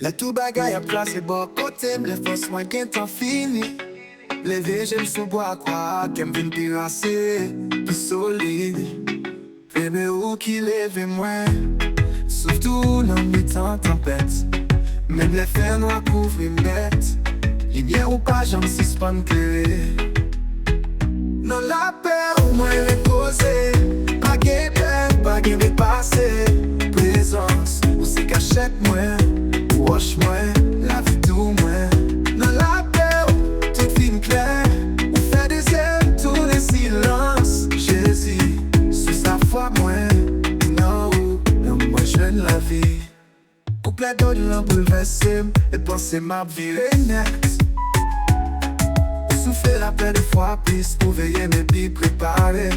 La tout bagaille a placé bon côté, les forces moins qu'un temps fini. Les végèmes sous bois quoi, qu'aime vin pirasser, plus solide. Bébé ou qui lève moins, surtout dans les temps tempête. Même les fers noirs couvrent net, lumière ou pas j'en suspend clair. Dans la paix au moins reposé, pas gain peine, pas gain dépassé. Présence, ou c'est cachette moins, wash moins, la vie tout moins. Dans la paix, tout fin clair, on fait des ailes, tous les silences. Jésus, sous sa foi moins, non, moi je la vie. Couplet d'eau de l'an bouleversé, et penser ma vie est nette. Souffler la paix des fois plus pour veiller mes billes préparées.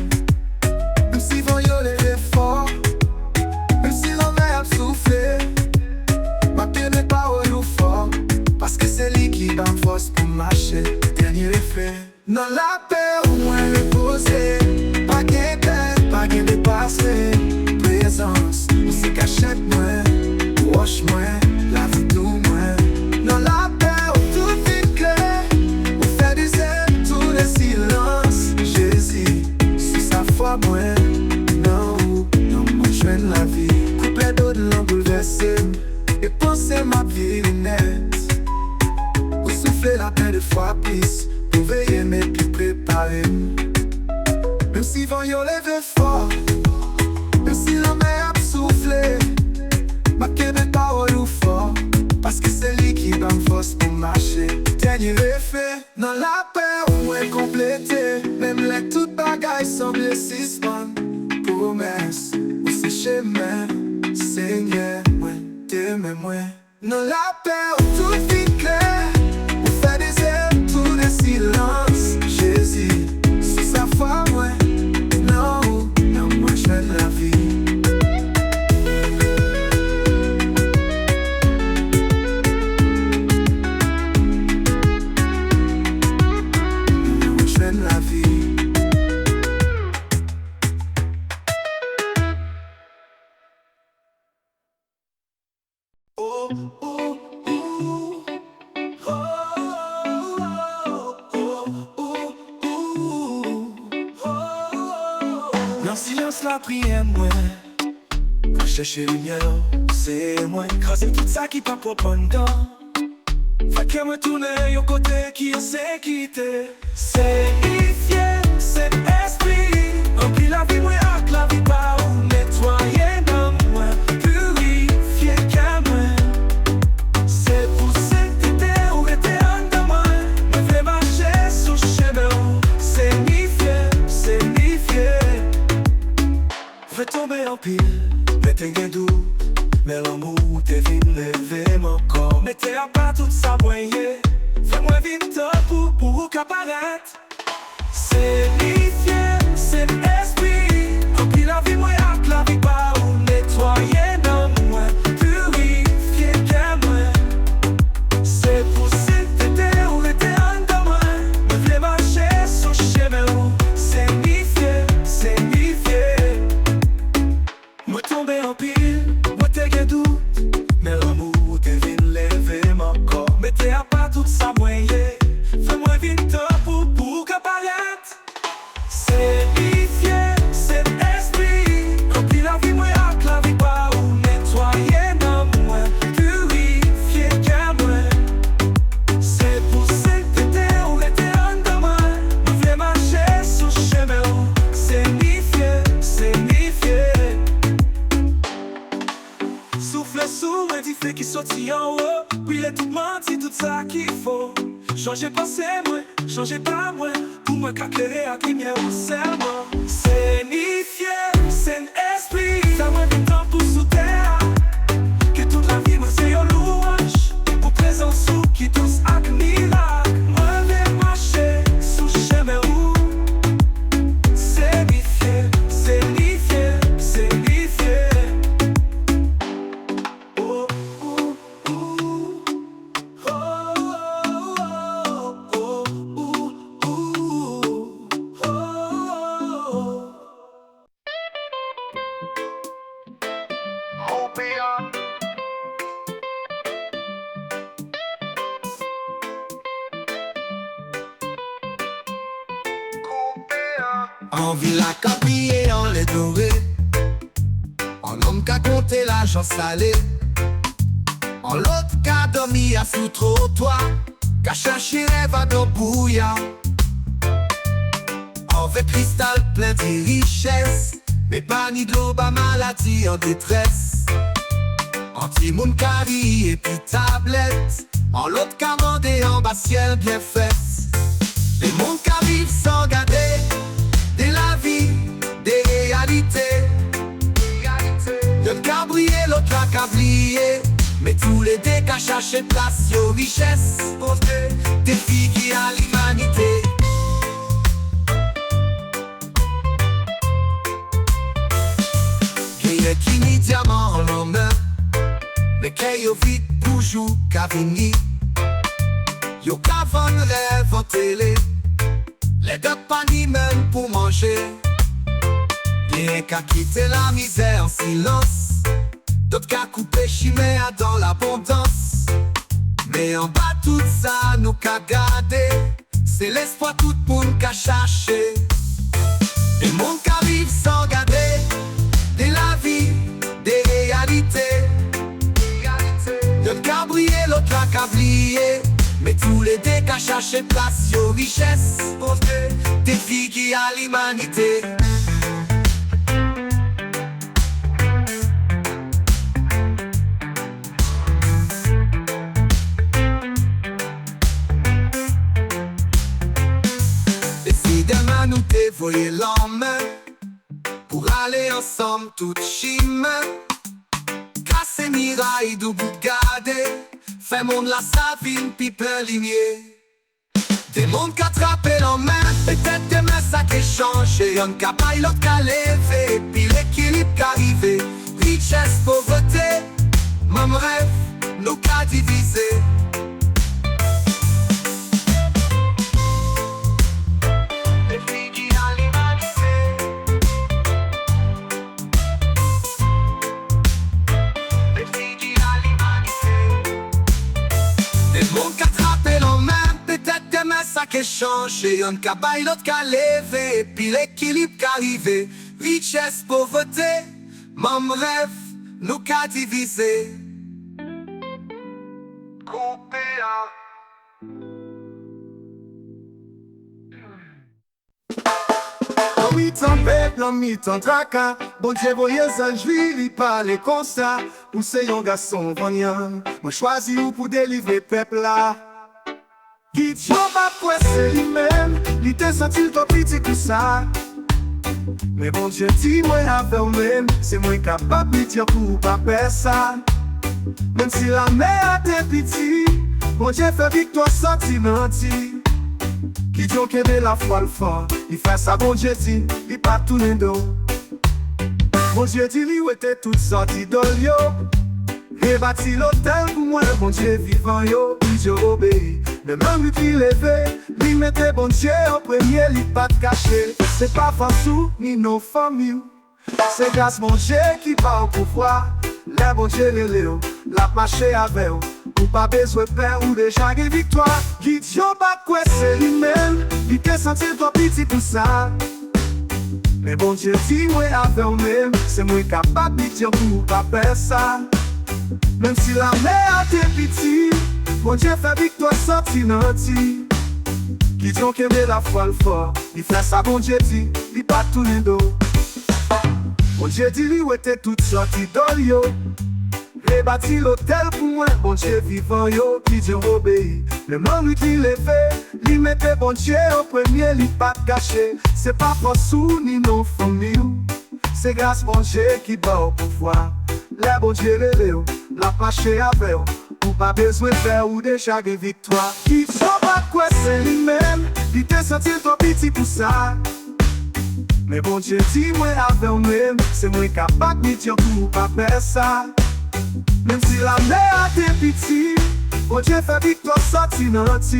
Même si vent yo les fort, même si l'on a soufflé, ma pierre n'est pas au fort, parce que c'est lui qui donne force pour marcher. Dernier effet, dans la paix au moins reposé, pas gain peine, pas gain dépassé. Présence, on se cachette moins, wash moins, la vie tout moins. Dans la paix, tout fin clair, on fait des ailes, tous les silences. Jésus, sous sa foi moins, non, moi je de la vie. Couplet d'eau de l'an bouleversé, et penser ma vie est nette. Ou souffler la paix de fois plus, pour veiller mes pieds préparés. Même si vent yo lève fort, même si la mer a soufflé, ma pierre n'est pas au fort, parce que c'est lui qui donne force pour marcher. Dernier effet, dans la paix au moins complété, même les toutes bagailles semblent suspendre. Promesse, ou c'est chemin, Seigneur, moi, t'aimes moi. Dans la paix où tout vit clair, on fait des ailes, tous les silences. Jésus, sous sa foi, moi, non, moi je fais de la vie. La vie. Oh, oh, oh, oh, dans le silence la prière moi, quand je cherche lumière, c'est moi. Crasser tout ça qui pas pour pendant. Fait que me tourne au côté qui est sécurité. C'est ifié, c'est esprit. Remplis la vie, moi, avec la vie, pas ou nettoyer, non, moi. Purifier, qu'à moi. C'est pour sainteté ou était en de moi. Me fait marcher sur chemin. C'est nifié. Fait tomber en pile, mais t'es gain doux. Mais l'amour t'es vine lever mon corps. Mais t'es à pas tout ça voyer. Fais-moi vite pour qu'apparaître. C'est nifié, c'est esprit. Remplis la vie, moi, avec la vie, pas ou nettoyer, non, moi. Purifier, qu'à moi. C'est pour s'entêter ou était en de moi. Me voulais marcher sur chemin. C'est nifié. Moi tomber en pile. T'es doute, mais l'amour t'es vine lever mon corps. Mais t'es à pas tout ça moyen. Fais-moi vite pour qu'apparaître. C'est nifié, c'est esprit. Remplis la vie, moi, avec la vie, pas ou nettoyer, non, moi. Purifier, qu'à moi. C'est pour s'entêter ou était en de moi. Me voulais marcher sur chemin. C'est nifié. Souffle sous un diffé qui sortit en haut. Puis il est tout menti, tout ça qu'il faut. Changer pensée, moi, changer pas moi. Pour me qu'éclairer à lumière ou serment. C'est nifié, c'est un esprit. Ça m'a du temps pour sous terre. Que toute la vie, moi, c'est un louange. Pour présence sous qui tous avec miracle. Moi, vais marcher sous chemin où. C'est nifié. En villa cabrier, en lait doré, en homme qu'a compté l'argent salé, en l'autre qu'a dormi à sous trottoir, qu'a cherché rêve à dans bouillard. En verre cristal plein de richesses, mais pas ni de l'eau, bas maladie en détresse. En timoun cari et puis tablette, en l'autre qu'a mandé en bas ciel bien fesse. Les mondes qu'arrivent sans garder, de la vie, des réalités. Y'en qu'a brillé, l'autre qu'a brillé, mais tous les dés qu'a cherché place aux richesses. Pour des filles qui a l'humanité. Qu'il qui ni diamant en l'homme, mais qu'il y a vite toujours qu'a vini. Yo qu'a vendre rêve en télé, les gars pas ni même pour manger. Bien qu'à quitter la misère en silence, d'autres qu'à couper chimère dans l'abondance. Mais en bas tout ça nous qu'a gardé, c'est l'espoir tout le monde qu'a cherché. Et monde qu'arrive sans garder, de la vie, des réalités. Y'en qu'a brillé, l'autre qu'a brillé, mais tous les dés qu'a cherché place aux richesses. Pour des filles qui a l'humanité. Décidément nous dévoyer l'homme pour aller ensemble tout chime. Casser miraille d'où vous gardez, fait monde la savine pipe limier. Des mondes qu'attrapent en main, peut-être demain ça qu'est changé. Y'en qu'a pas l'autre qu'a levé, puis l'équilibre qu'arrivé. Richesse, pauvreté, même rêve, nous qu'a divisé. Ça qu'est changé, y'en qu'a bail, l'autre qu'a levé, puis l'équilibre qu'arrivé. Richesse, pauvreté, même rêve, nous qu'a divisé. Coupé en huit ans peuple, en mi-temps tracas. Bon Dieu voyez anges li parler comme ça. Ou c'est un garçon voyant, moi choisi ou pour délivrer peuple là. Qui t'y'a pas pressé lui-même, il te senti trop petit que ça. Mais bon Dieu dit moi avec moi-même, c'est moi capable de dire pour pas faire ça. Même si la mer était petit, bon Dieu fait victoire sentimentale. Qui t'y'a qu'aimé la foi le fort, il fait ça bon Dieu dit, il pas tourner dos. Bon Dieu dit lui où était toute sortie d'olio. Rebâti l'hôtel pour moi, bon Dieu vivant yo, puis je obéis. Le même lui qui levé, lui mettait bon Dieu en premier, lui pas de caché. C'est pas Fansou, ni nos familles. C'est grâce mon Dieu qui va au pouvoir. Les bon Dieu les léo, la marché avec eux. Ou pas besoin de peur ou de chaque victoire. Qui t'y'a pas quoi c'est lui-même, il te senti trop petit pour ça. Mais bon Dieu dit moi avec moi-même, c'est moi capable de dire pour pas faire ça. Même si la mer était petite, bon Dieu fait victoire sentimentale. Qui t'ont qu'aimé la foi le fort, il fait ça bon Dieu dit, il pas tourner dos. Bon Dieu dit lui où était toute sortie d'olio. Rebâti l'hôtel pour moi, bon Dieu vivant yo, qui Dieu obéit. Le monde lui qui levé, lui mettait bon Dieu au premier, lui pas de caché. C'est pas Fansou ni nos familles, c'est grâce bon Dieu qui bat au pouvoir. Les bon Dieu les léo, la marché avec eux. Ou pas besoin de faire ou de chaque victoire. Qui t'y'a pas quoi c'est lui-même, il te senti trop petit pour ça. Mais bon Dieu dit moi avec moi-même, c'est moi capable de dire pour pas faire ça. Même si la mer était petite, bon Dieu fait victoire sentimentale.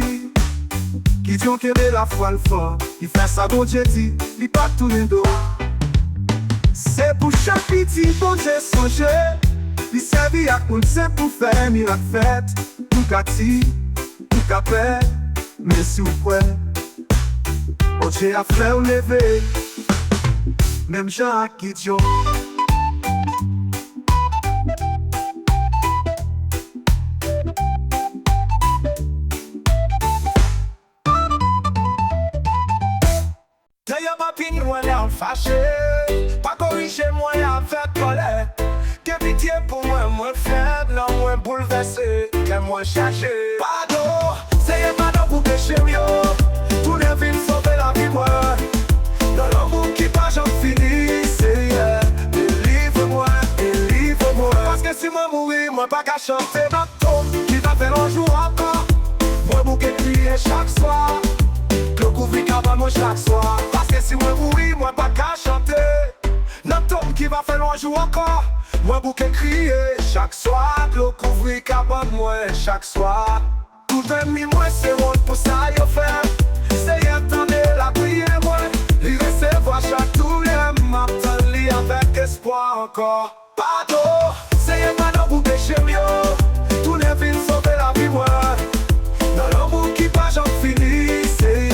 Qui t'ont qu'aimé la foi le fort, il fait ça bon Dieu dit, il pas tourner dos. C'est pour chaque petit bon Dieu songer, il servit à compte c'est pour faire miracle fête. Pour Cathy, pour Capet, mais si vous pouvez, bon Dieu a fait lever. même Jacques Guidion. D'ailleurs ma pine moi l'air fâché, pas corriger moi avec colère. Que pitié pour moi, moins faible, moins bouleversé, que moins chargé. Pardon, c'est un pardon pour péché mieux. Tout ne vient sauver la vie moi. Dans l'amour qui pas j'en finis, c'est délivre-moi, délivre-moi. Parce que si moi mourir, moi pas qu'à chanter ma tombe qui va faire un jour encore. Moi bouquet crier chaque soir, le couvrir cabane moi chaque soir. Parce que si moi mourir, moi pas qu'à chanter notre tombe qui va faire un jour encore. Moi bouquet crier chaque soir, le couvrir cabane moi chaque soir. Tout un mi moi c'est rôle pour ça yo faire. C'est attendre la prière moi. Il recevoir chaque tour et m'attendre avec espoir encore. Pardon, c'est un manon pour péché mieux. Tout ne vient sauver la vie moi. Dans l'amour qui pas j'en finis, c'est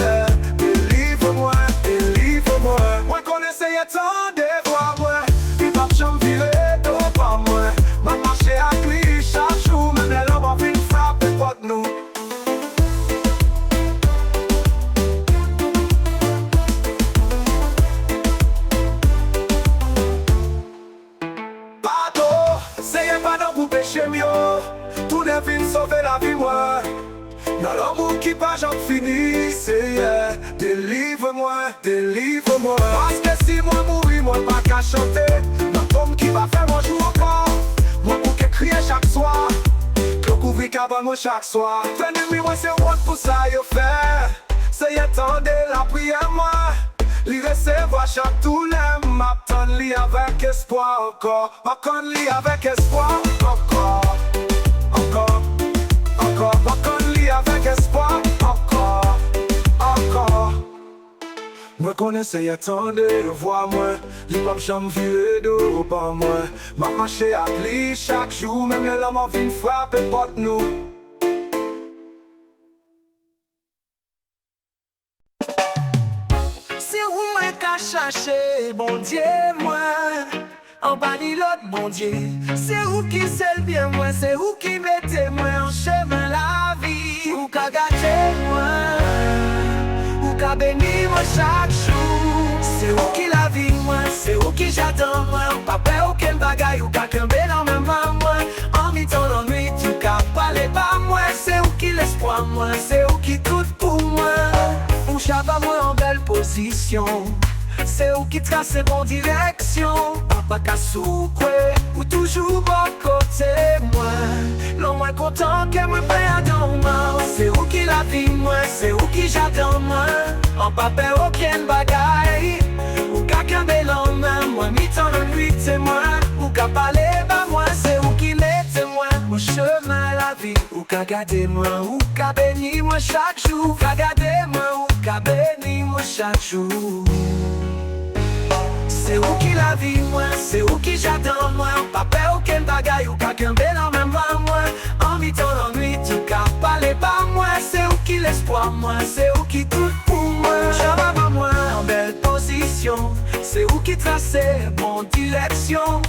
délivre-moi, délivre-moi. Moi connaissais tant de voir moi. Il va j'en virer d'eau par moi. Ma marché à lui chaque jour, même les lobes en fin frappe et pas de nous. Péché mieux, tout ne vient sauver la vie moi. Dans l'amour qui pas j'en finis, c'est délivre-moi, délivre-moi. Parce que si moi mourir, moi pas qu'à chanter. Ma tombe qui va faire mon jour encore. Moi pour que crier chaque soir, le couvrir cabane moi chaque soir. Venez moi c'est rôle pour ça yo faire. C'est attendre la prière moi. Li recevoir chaque tour les m'attendre li avec espoir encore. M'attendre li avec espoir encore. Encore, encore. M'attendre li avec espoir encore. Encore. Moi connaissais attendre de voir moi. Li pas jamais vu de par moi. M'a marché à lui chaque jour. Même les lames en vie frapper porte nous. Chercher bon Dieu moi en bas de l'autre bon Dieu. C'est où qui c'est le bien moi, c'est où qui mettez moi en chemin la vie. Ou qu'a gâté moi, ou qu'a béni moi chaque jour. C'est où qui la vie moi, c'est où qui j'attends moi. Pas peur aucun bagaille ou qu'a qu'un dans même main moi. En mi-temps l'ennui tu qu'a parlé pas moi. C'est où qui l'espoir moi, c'est où qui tout pour moi. On chava moi en belle position. C'est où qui trace bon direction. Papa qu'a souqué ou toujours bon côté moi. L'homme moins content que moi prêt à dormir. C'est où qui la vie moi, c'est où qui j'attends moi. En pas peur aucun bagaille. Ou qu'a qu'un bel homme, moi mi-temps le nuit c'est moi. Ou qu'a parlé bah moi, c'est où qui l'est moi. Mon chemin la vie, ou qu'a gardé moi. Ou qu'a béni moi chaque jour. Qu'a gardé moi, ou qu'a béni moi chaque jour. C'est où qui la vie moi, c'est où qui j'attends moi. Pas peur aucun bagaille ou quelqu'un bel en même pas moi. En mi-temps l'ennui tout cas parlez pas moi. C'est où qui l'espoir moi, c'est où qui tout pour moi. J'avais moi en belle position. C'est où qui traçait mon direction.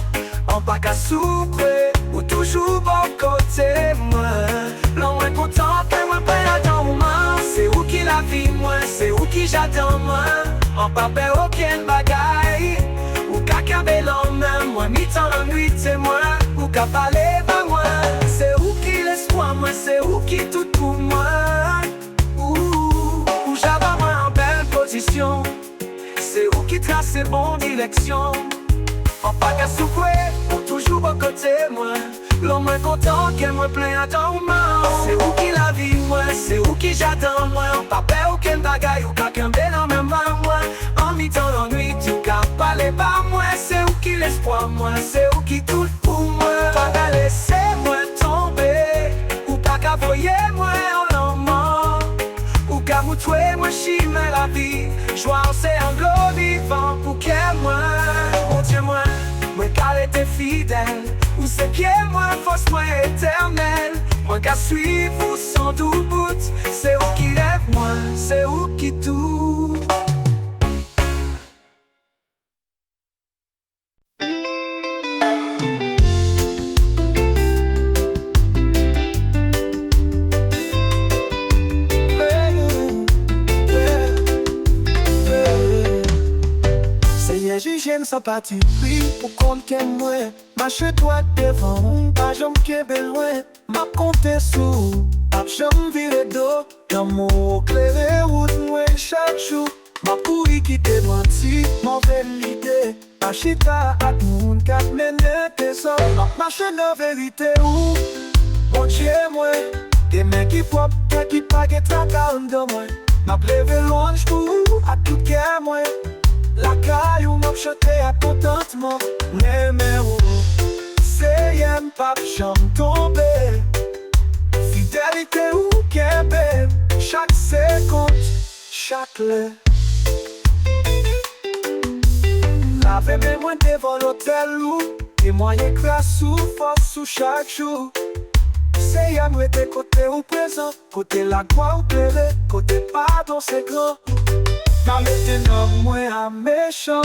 En pas qu'à souffrir ou toujours bon côté moi. L'homme moins content que moi prêt à dormir. C'est où qui la vie moi, c'est où qui j'attends moi. En pas peur aucun bagaille. Ou qu'à bel homme, moi mi-temps la nuit c'est moi. Ou qu'à parler pas moi. C'est où qui l'espoir moi, c'est où qui tout pour moi. Ou j'avais moi en belle position. C'est où qui trace bon direction. En pas qu'à souffrir, ou toujours à côté moi. L'homme moins content que moi plein à dormir. C'est où qui la vie moi, c'est où qui j'attends moi. En pas peur aucun bagaille ou quelqu'un bel en même pas moi. En mi-temps l'ennui tu qu'à parler pas moi. C'est où qui l'espoir moi, c'est où qui tout pour moi. Pas qu'à laisser moi tomber. Ou pas qu'à voyer moi en l'homme. Ou qu'à moutouer moi chime la vie. Joie c'est un gros vivant pour qu'elle moi. Mon Dieu moi, moi qu'elle était fidèle. Ou c'est qui est moi, force moi éternelle. Moi qu'à suivre sans doute. C'est où qui lève moi, c'est où qui tout. sympathie. Pris pour compte qu'elle moi, marche-toi devant, pas j'aime qu'elle est loin. M'a compté sous, pas j'aime virer d'eau. D'amour clairé route moi chaque jour. Ma pourri qui t'est menti, mauvaise idée. Achita à tout, quatre minutes et ça. Ma marche la vérité où, mon Dieu moi. Des mecs qui pop, qui paguent ta calme de moi. M'a plevé loin pour à tout cas moi. La caillou m'a chanté à contentement. Mais c'est y'aime pas j'en tomber. Fidélité ou Québec, chaque seconde, chaque l'heure. Lave mes moins devant l'hôtel ou et moyens grâce ou force sous chaque jour. C'est y'aime rester côté ou présent, côté la gloire ou péré, côté pardon c'est grand. Ma mette non moins à méchant.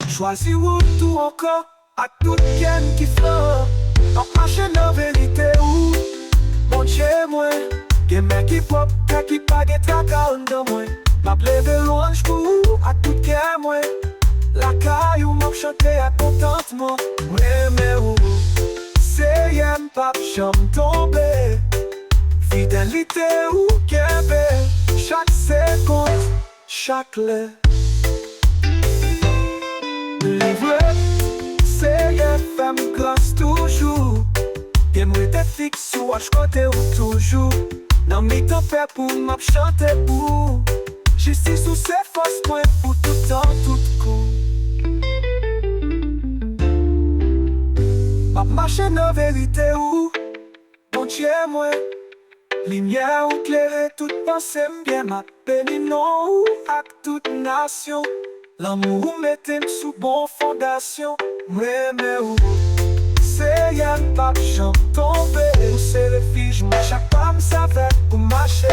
Choisis ou tout encore, à tout ken qui flanc. En marche la vérité ou mon Dieu moi. Des mecs qui pop, qui paguent ta calme de moi. Ma plevé loin pour à tout ken moi. La caillou m'a chanté à contentement. Mais c'est y'aime pas j'en tomber. Fidélité ou Québec, chaque seconde, chaque l'heure. Livre, c'est FM glace toujours. Et moi t'es fixe ou à côté ou toujours. Non mais t'en fais pour m'a chanter pour. Justice ou c'est force moi pour tout temps, tout coup. Ma marche la vérité ou mon Dieu moi. Lumière ou claire toute pensée bien ma béni non ou avec toute nation. L'amour mettez sous bonne fondation. Mais ou c'est y'a pas j'en tomber. Ou c'est le fige chaque femme savait pour marcher.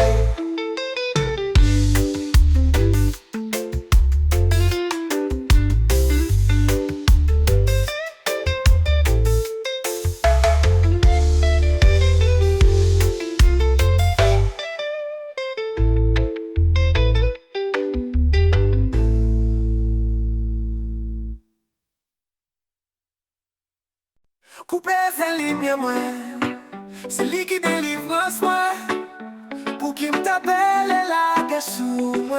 Coupé c'est ligne moi, c'est lui qui délivre moi. Pour qui m'appelle la guerre sous moi.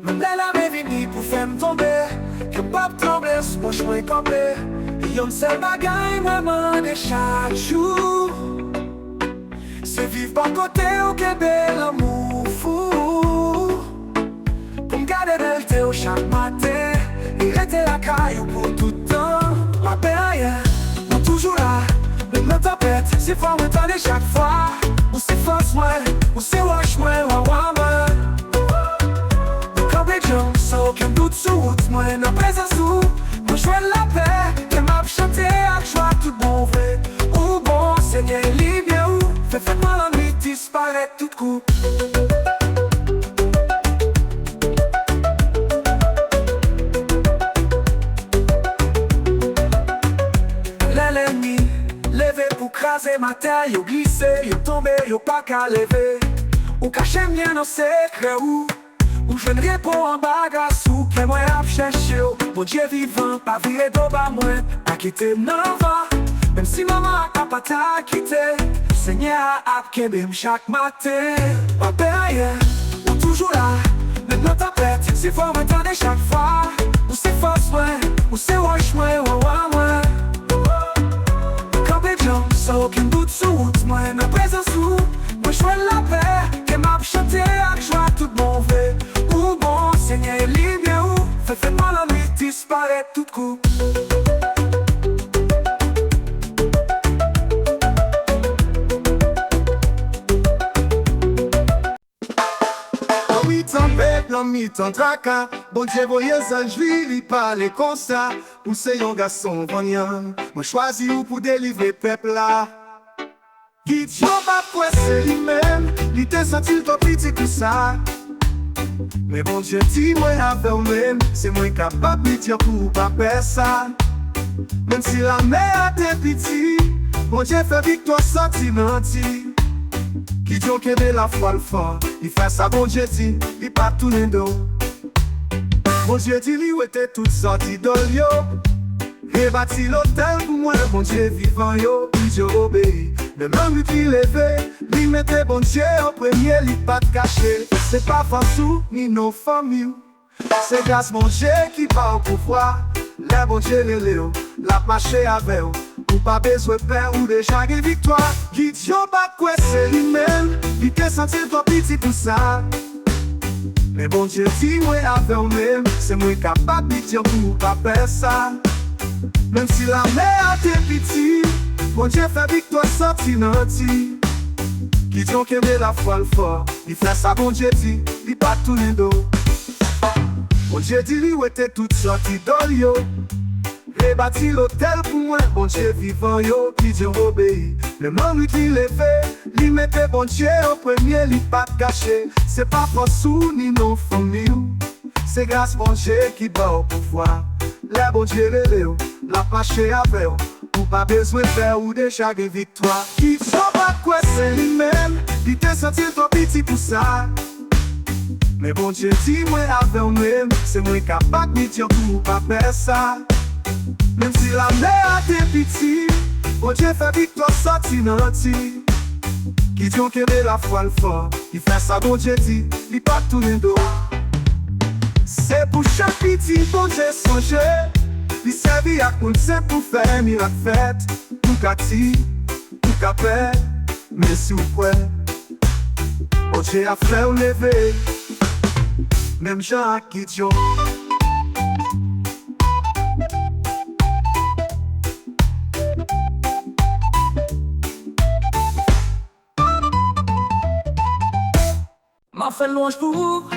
Même là m'est venu pour faire m'tomber. Que pas tomber sous mon chemin complet. Et y'en seul bagaille moi m'en chaque jour. C'est vivre par côté au Québec l'amour fou. Pour m'garder d'elle au chaque matin. Et rester la caille pour tout temps. Ma paix, on toujours là. Même la tempête, c'est fort m'entendre chaque fois. Ou c'est force moi, ou c'est wash moi, wa moi. Quand les gens sans aucun doute sous route, moi n'a présence où. Moi je la paix, que m'a chanté à joie tout bon vrai. Ou bon Seigneur, il bien où. Fais-moi la nuit disparaître tout coup. Craser ma terre, yo glissé, yo tombé, yo pas qu'à lever. Ou caché bien nos secrets ou je ne réponds en bagasse ou que moi ap chercher. Mon Dieu vivant, pas viré d'eau bas moi, à quitter n'enva. Même si maman a pas t'a quitté, Seigneur a kebem chaque matin. Ma paix, ou toujours là, même dans ta tête, c'est fort m'entendre chaque fois. Ou c'est force moi, ou c'est wash moi, wa moi. Sans aucun doute sous route, moi n'a présence où. Moi je la paix, que m'a chanté avec joie tout bon vrai. Ou bon Seigneur, il est bien où. Fais-moi la nuit disparaître tout coup. En 8 ans peuple, en 8 ans tracas. Bon Dieu voyez ange lui parler comme ça. Ou c'est un garçon voyant. Moi choisi ou pour délivrer peuple là. Guide yo pas c'est lui-même. Il te senti trop petit que ça. Mais bon Dieu dit moi avec moi-même. C'est moi capable de dire pour pas personne. Même si la mer a été petit. Bon Dieu fait victoire sentimentale. Qui dit que de la foi le fort. Il fait ça bon Dieu dit. Il pas tourner dos. Bon Dieu dit li ou était tout sorti d'ol yo. Rebâti l'hôtel pour moi, bon Dieu vivant yo, puis je obéis. Le même lui qui levé, lui mettait bon Dieu au premier, lui pas de caché. C'est pas Fansou ni nos familles, c'est grâce mon Dieu qui va au pouvoir. Les bon Dieu les léo, la marché avec eux. Ou pas besoin de peur ou de chaque victoire. Guide yo pas quoi c'est lui-même, il te sentir trop petit pour ça. Mais bon Dieu dit moi avec moi-même, c'est moi capable de dire pour pas faire ça. Même si la mer t'es petit, bon Dieu fait victoire sorti nanti. Qui dit qu'on aime la foi le fort, il fait ça bon Dieu dit, il pas tourner dos. Bon Dieu dit lui où était tout sorti d'olio. Rebâti l'hôtel pour moi, bon Dieu vivant yo, qui Dieu obéit. Le monde lui qui levé, lui mettait bon Dieu au premier, lui pas de caché. C'est pas Fansou ni nos familles, c'est grâce bon Dieu qui bat au pouvoir. Les bon Dieu les léo, la marché avec eux. Ou pas besoin de faire ou de chaque victoire. Qui sont pas quoi c'est lui-même, il te sentir trop petit pour ça. Mais bon Dieu dit moi avec moi-même, c'est moi capable de dire pour pas faire ça. Même si la mer t'es petit, bon Dieu fait victoire sorti nanti. Qui dit qu'on aime la foi le fort, il fait ça bon Dieu dit, il pas tourner dos. C'est pour chaque petit bon Dieu songer, il servi à qu'on sait pour faire miracle fête. Pour Cathy, pour Capet, mais si vous pouvez, bon Dieu a fait ou lever, même Jean qui dit. M'a fait louange pour vous,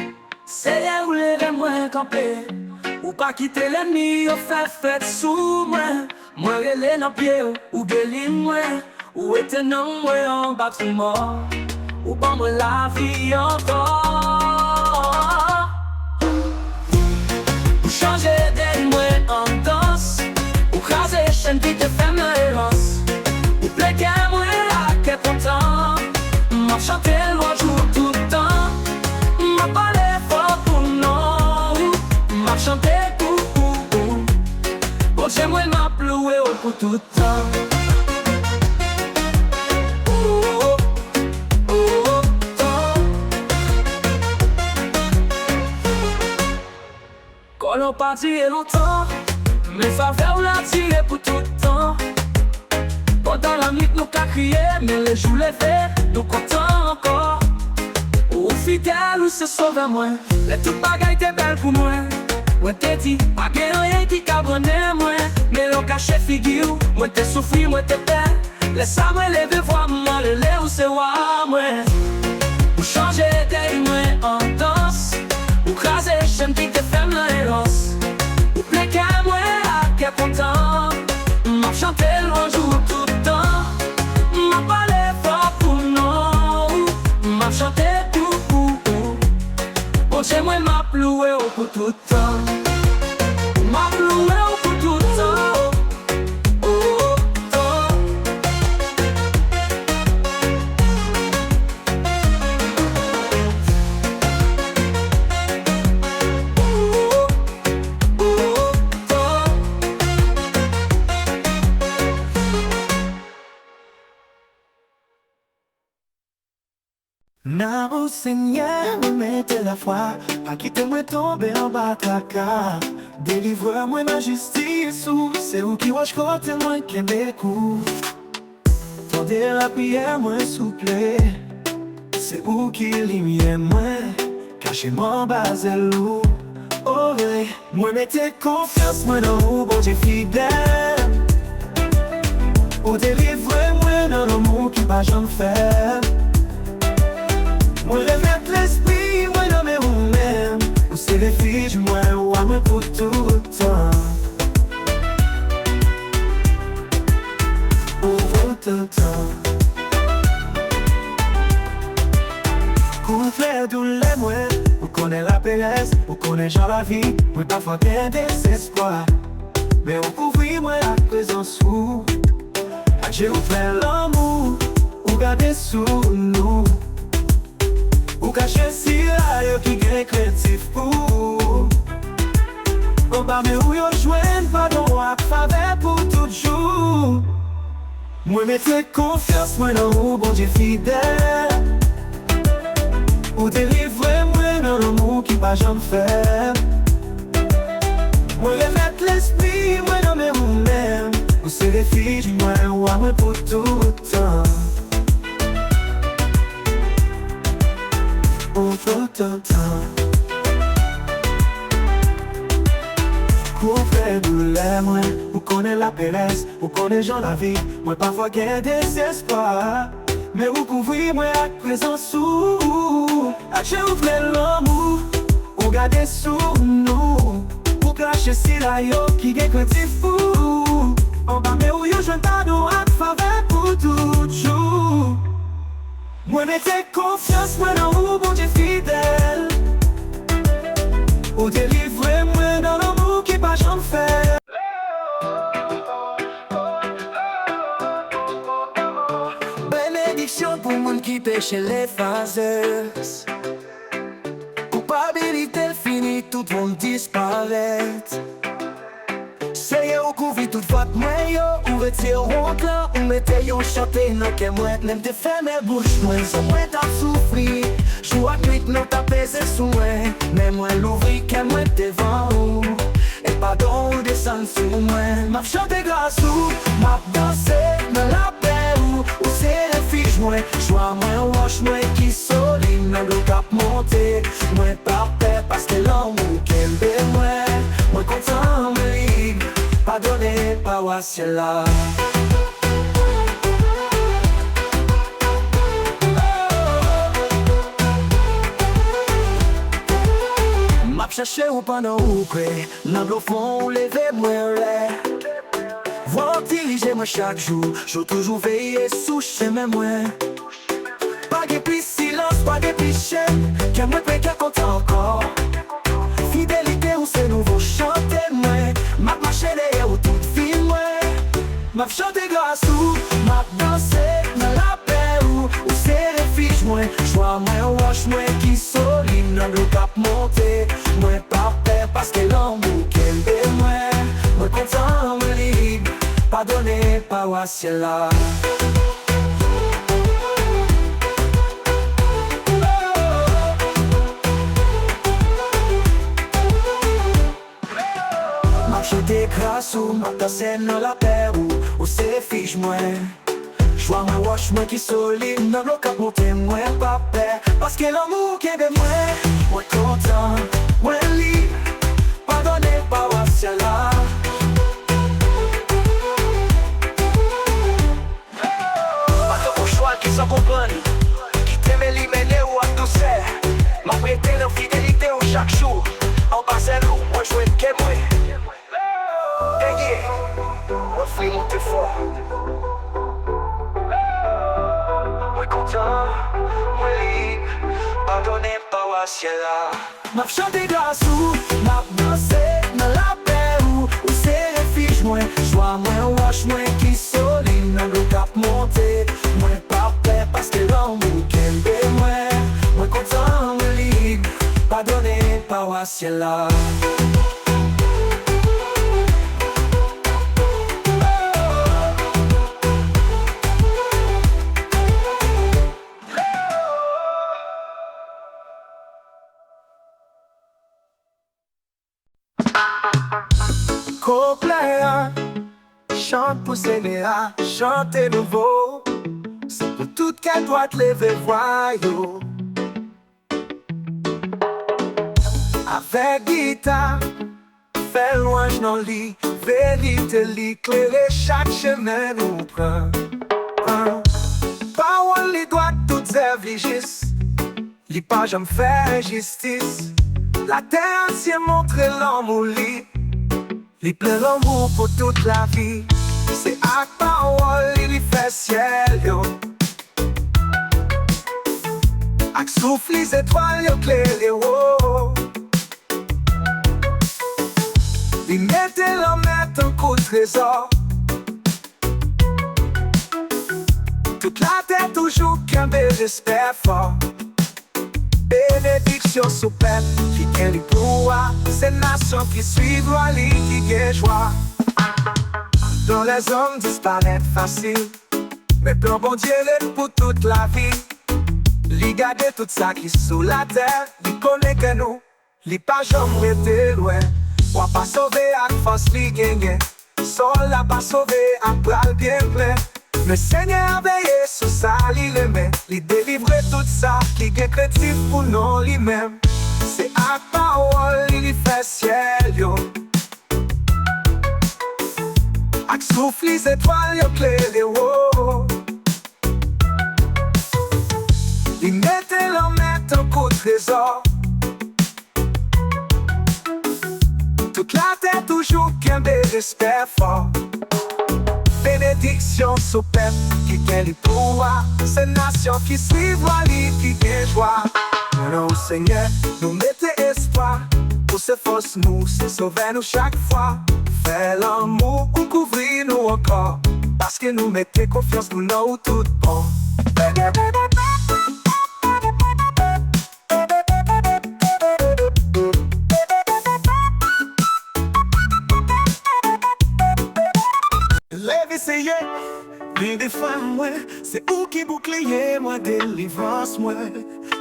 c'est là où les moins campés. Ou pas quitter l'ennemi, ou faire fête sous moi. Moi, relais dans pied, ou guérir moi. Ou étonnant, moi, en bas de mort. Ou pas moi la vie encore. Ou changer d'elle, moi, en danse. Ou craser chaîne, puis te faire me héros. Ou plaquer moi, à quel content. M'a chanté loin, jour tout le temps. M'a parlé fort pour non. M'a chanté pour bon Dieu moi m'a ploué pour tout le temps. Quand on pas tiré longtemps, mes faveurs l'a tiré pour tout le temps. Pendant la nuit nous qu'a crié, mais les jours levés, nous contents encore. Ou fidèle ou se sauve moi, les toutes bagailles étaient belles pour moi. Moi t'ai dit, pas que rien qui cabronne moi. Mais l'on caché figure, moi t'ai souffri, moi t'ai belle. Laisse moi lever voir moi, le lait ou c'est moi. Ou changer d'œil moi en danse. Ou craser chaîne qui te ferme la héros. Ou plaquer moi à quel content. M'a chanté loin jour tout le temps. M'a parlé fort pour non. M'a chanté pour bon Dieu moi m'a ploué pour tout le temps. M'a ploué pour tout le temps. Now, Seigneur, me mettez la foi, pas quitter moi tomber en bas caca. Délivre-moi ma justice, ou c'est où qui roche côté moi qui mes coups. Tendez la prière, moi souple, c'est où qui lumière moi, cachez-moi bas loup. Oh oui, moi mettez confiance, moi dans vous, bon Dieu fidèle. Ou délivre-moi dans le monde qui va j'en faire. Moi remettre l'esprit, moi dans mes roues-mêmes. Ou c'est les filles du moins, ou à moi pour tout le temps. Pour tout le temps. Couvert d'où les moi, ou connaît la péresse, ou connaît genre la vie. Moi parfois bien désespoir, mais on couvrit moi la présence où Dieu ouvert l'amour, ou garder sous nous. Ou cacher si la yo qui gagne créatif pour bas mais où yo jouen pardon ak faveur pour toujours. Moi mettez confiance moi dans vous bon Dieu fidèle. Ou délivrer moi dans l'amour qui pas jamais faire. Moi remettre l'esprit moi dans mes vous-même. Ou c'est refuge moi ou à moi pour tout le temps. Pour tout le temps. Couper douleur moi, ou connaît la péresse, ou connaît Jean la vie. Moi parfois gain désespoir, mais ou couvrir moi avec présence sous. Achetez ou plein l'amour, ou garder sous nous. Ou cracher si la yo qui gagne crédit fou. En bas mais ou yo joint pardon avec faveur pour toujours. Moi mettez confiance moi dans vous bon Dieu fidèle. Ou délivrer moi dans l'amour qui pas jamais faire. Bénédiction pour monde qui pêche les phases. Coupabilité fini, tout le monde disparaît. C'est yo couvrir toute faute moi yo. Ou retire honte là, ou mettez yo chanter non que moi. Même te faire mes bouches moi, sans moi t'as souffri. Joue à nuit non t'as pesé sous moi. Mais moi l'ouvrir que moi devant ou. Et pardon ou descendre sous moi. M'a chanté grâce ou, m'a dansé dans la paix ou c'est refuge moi. Joie moi, wash moi qui solide dans le cap monté. Moi par paix parce que l'amour qu'elle fait moi. Moi content me libre, pardonné par wa ciel là. M'a cherché ou pendant ou près, dans le fond ou levé moi là. Voir diriger moi chaque jour, j'ai toujours veillé sous chemin moi. Pas de plus silence, pas de plus chaîne, qu'à moi peut qu'à compter encore. Fidélité ou c'est nouveau chanter moi. M'a marché derrière ou toute vie moi. M'a chanté grâce ou, m'a dansé dans la paix ou c'est refuge moi. Joie moi, wash moi qui solide dans le cap monté. Moi par paix parce que l'amour qu'elle fait moi. Moi content me libre, pardonné par wa ciel là. J'étais grâce ou m'a dansé dans la paix ou c'est fiche moi. Joie moi wash moi qui solide dans le cap monté moi pas paix. Parce que l'amour qui est de moi. Moi content, moi libre, pardonné par wa ciel là. Pas de vos choix qui s'en comprennent, qui t'aiment éliminer ou à douceur. M'a prêté l'infidélité au chaque jour. En bas c'est l'eau, moi jouer de qu'est moi. Moi fais monter fort. Moi content, moi libre, pardonné par wa ciel là. M'a chanté grâce ou, m'a dansé dans la paix ou c'est refuge moi. Joie moi, wash moi qui solide dans le cap monté. Moi par paix parce que l'amour qu'elle fait moi. Moi content, moi libre, pardonné par wa ciel là. Couplet, chante pour Sénéa, chante nouveau. C'est pour tout qu'elle doit te lever, voyou. Avec guitare, fais louange dans le lit, vérité l'éclairer chaque chemin nous prend. Parole les doigts toutes servir juste, les pas jamais faire justice. La terre entière montre l'amour lit. Les plein l'amour pour toute la vie. C'est à parole, il fait ciel, yo. Ak souffle les étoiles, yo clair, oh. Il mettait la mettre un coup de trésor. Toute la terre toujours qu'un bel j'espère fort. Bénédiction Bénédiction sous peuple qui gagne le pouvoir. C'est nation qui suit lui qui gagne joie. Dans les hommes disparaître facile, mais pour bon Dieu l'est pour toute la vie. Li gade tout ça qui sous la terre, li connaît que nous, li pas jamais été loin. Ou pas sauvé à force li gagne, sol la pas sauvé à bras bien plein. Le Seigneur a veillé sur ça, li l'aimait, li délivrer tout ça, qui est créatif pour nous lui-même. C'est à parole, li fait ciel yo. Ak souffle les étoiles yo clairé oh. Li mette l'en mette un coup de trésor. Toute la terre toujours qu'un bel espère fort. Bénédiction sous peuple qui gagne le pouvoir. C'est nation qui suit lui qui gagne joie. Non Seigneur, nous mettez espoir. Pour se force nous, c'est sauver nous chaque fois. Fais l'amour ou couvrir nous encore. Parce que nous mettez confiance nous nous tout bon. Essayez, lui défendre moi, c'est où qui bouclier moi, délivrance moi.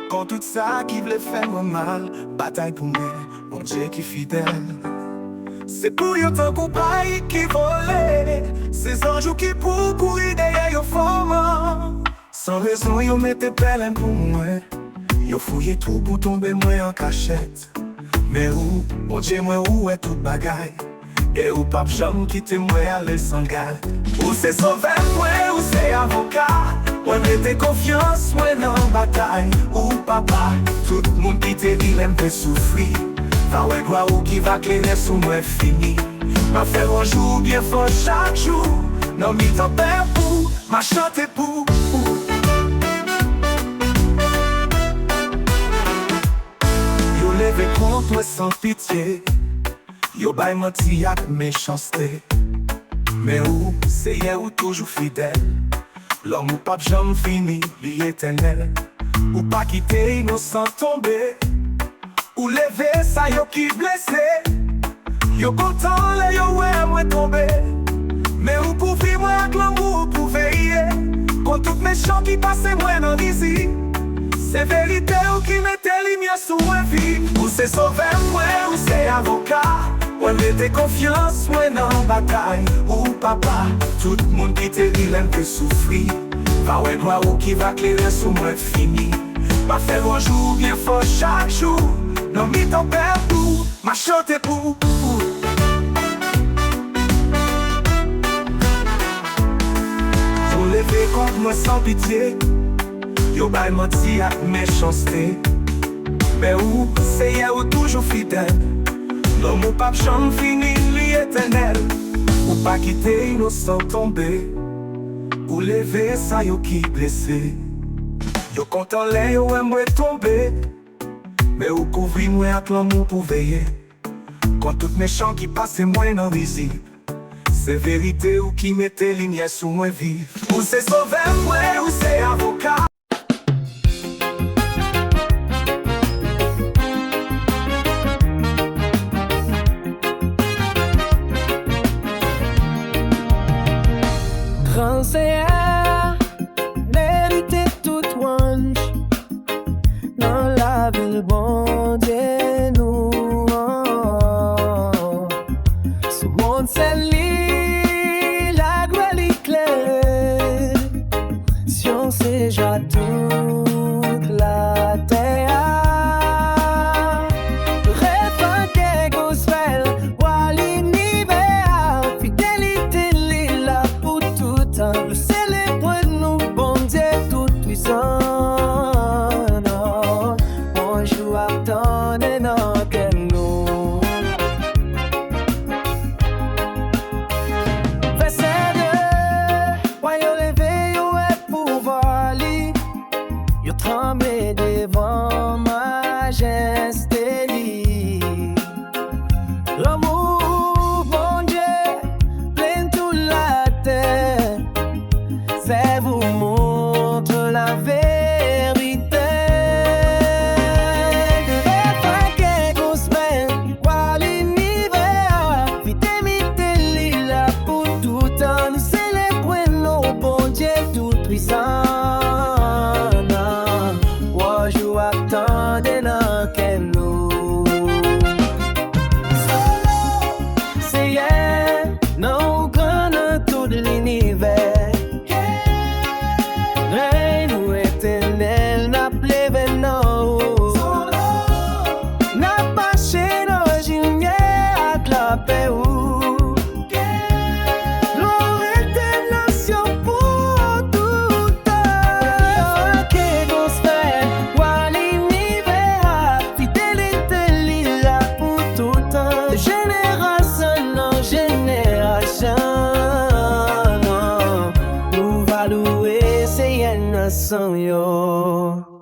Quand tout ça qui voulait faire moi mal, bataille pour moi, mon Dieu qui fidèle. C'est pour yon tant coupable qui volait, ces anges qui pour courir derrière yon format. Sans raison yon mette belle pour moi, yon fouillé tout pour tomber moi en cachette. Mais où, mon Dieu moi où est tout bagaille? Et ou pape jamais quitte moi aller sans garde. Ou c'est sauver moi, ou c'est avocat. Ou mettez confiance moi dans bataille. Ou papa, tout le monde qui te dit l'aime peut souffrir. Va ouais gloire ou qui va clairer sous moi fini. Ma faire un jour bien fort chaque jour. Non mi t'en perds pour, ma chante pour. Yo levé contre moi sans pitié. Yo bay menti ak méchanceté. Mais où, c'est hier ou toujours fidèle. L'homme ou pape jamais fini, li éternel. Ou pas quitter innocent tomber. Ou lever ça yo qui blessé. Yo content le yo ouais moi tomber. Mais ou pour vivre avec l'amour pour veiller. Contre tout méchant qui passe moi dans l'ici. C'est vérité ou qui mette lumière sur ma vie. Ou c'est sauver moi ou c'est avocat. Ou mettez confiance moi dans bataille. Ou papa, tout le monde qui te dit l'aime peut souffrir. Va ouais gloire ou qui va clairer sous moi fini. Ma faire un jour bien fort chaque jour. Non mi t'en perds pour, ma chante pour. Vous levez contre moi sans pitié. Yo bay menti ak méchanceté. Mais où, c'est hier ou toujours fidèle. L'homme ou pape jamais fini, lui éternel. Ou pas quitter innocent tomber. Ou lever ça yo qui blessé. Yo content les yo aimerait tomber. Mais ou couvrir moi avec l'amour pour veiller. Quand tout méchant qui passe moins non visible. C'est vérité ou qui mette lumière sur moi vive. Ou c'est sauver moi ou c'est avocat. Grand Seigneur, mérité tout louange. Dans la ville, bon Dieu, nous. Ce monde, c'est lui, la gloire éclairée. Si on sait déjà toute la terre. Répandez gospel, ou l'univers. Fidélité, l'île là pour tout temps. Le célèbre nous, bon Dieu, tout puissant. Bonjour, attendez, non, que nous. Verset 2, ouais, yo levé, yo est pouvoir li. Yo tremblé de loué, c'est une nation yo.